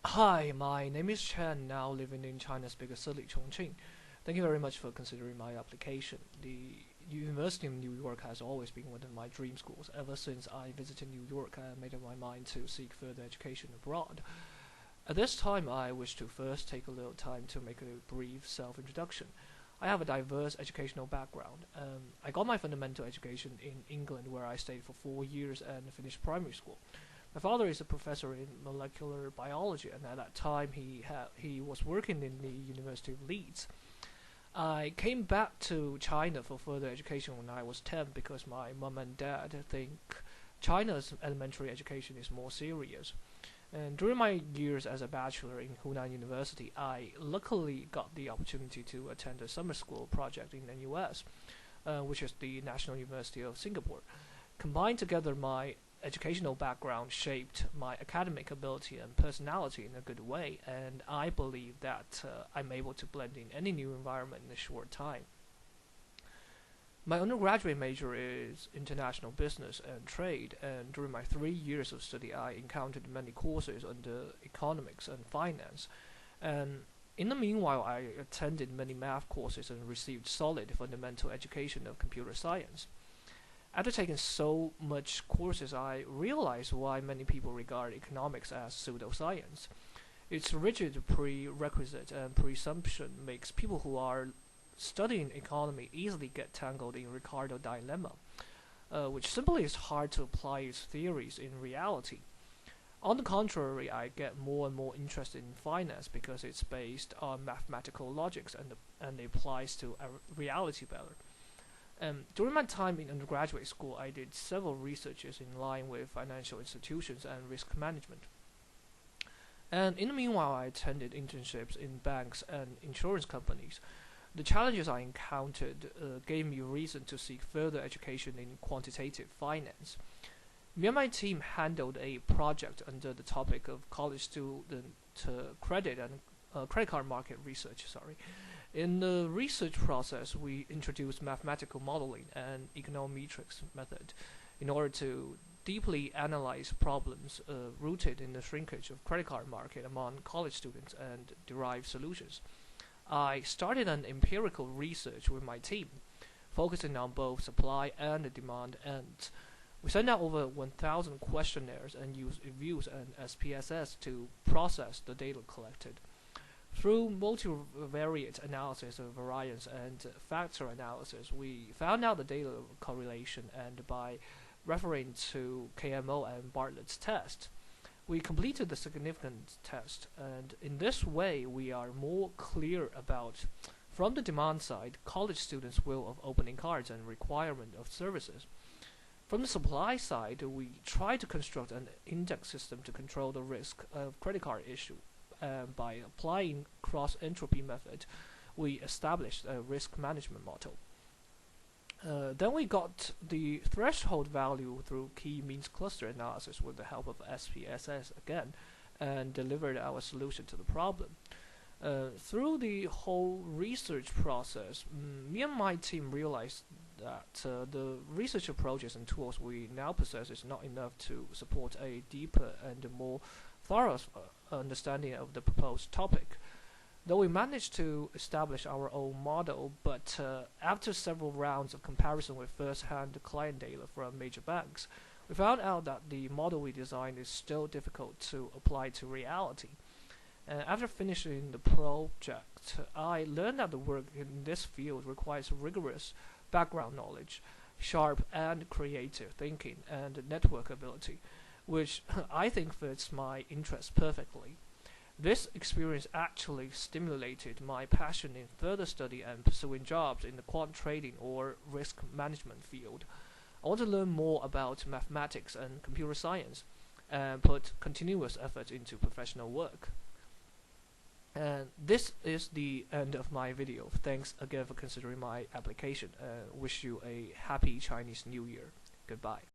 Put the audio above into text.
Hi, my name is Chen, now living in China's biggest city, Chongqing. Thank you very much for considering my application. The University of New York has always been one of my dream schools. Ever since I visited New York, I made up my mind to seek further education abroad. At this time, I wish to first take a little time to make a brief self-introduction. I have a diverse educational background. I got my fundamental education in England, where I stayed for 4 years and finished primary school. My father is a professor in molecular biology, and at that time he was working in the University of Leeds. I came back to China for further education when I was 10 because my mom and dad think China's elementary education is more serious. And during my years as a bachelor in Hunan University, I luckily got the opportunity to attend a summer school project in the US, which is the National University of Singapore. Combined together, my educational background shaped my academic ability and personality in a good way, and I believe that I'm able to blend in any new environment in a short time. My undergraduate major is international business and trade, and during my 3 years of study, I encountered many courses under economics and finance. And in the meanwhile, I attended many math courses and received solid fundamental education of computer science. After taking so much courses, I realized why many people regard economics as pseudoscience. Its rigid prerequisite and presumption makes people who are studying economy easily get tangled in Ricardo dilemma, which simply is hard to apply its theories in reality. On the contrary, I get more and more interested in finance because it's based on mathematical logics and applies to reality better. During my time in undergraduate school, I did several researches in line with financial institutions and risk management. And in the meanwhile, I attended internships in banks and insurance companies. The challenges I encountered gave me reason to seek further education in quantitative finance. Me and my team handled a project under the topic of college student credit and credit card market research. Sorry. In the research process, we introduced mathematical modeling and econometrics method in order to deeply analyze problems rooted in the shrinkage of credit card market among college students and derive solutions. I started an empirical research with my team, focusing on both supply and demand ends. We sent out over 1,000 questionnaires and used reviews and SPSS to process the data collected. Through multivariate analysis of variance and factor analysis, we found out the data correlation, and by referring to KMO and Bartlett's test, we completed the significance test, and in this way we are more clear about, from the demand side, college students' will of opening cards and requirement of services. From the supply side, we try to construct an index system to control the risk of credit card issue. By applying cross-entropy method, we established a risk management model. Then we got the threshold value through key means cluster analysis with the help of SPSS again, and delivered our solution to the problem. Through the whole research process, me and my team realized that the research approaches and tools we now possess is not enough to support a deeper and more thorough understanding of the proposed topic. Though we managed to establish our own model, but after several rounds of comparison with first-hand client data from major banks, we found out that the model we designed is still difficult to apply to reality. After finishing the project, I learned that the work in this field requires rigorous background knowledge, sharp and creative thinking, and network ability, which I think fits my interests perfectly. This experience actually stimulated my passion in further study and pursuing jobs in the quant trading or risk management field. I want to learn more about mathematics and computer science and put continuous effort into professional work. And this is the end of my video. Thanks again for considering my application. Wish you a happy Chinese New Year. Goodbye.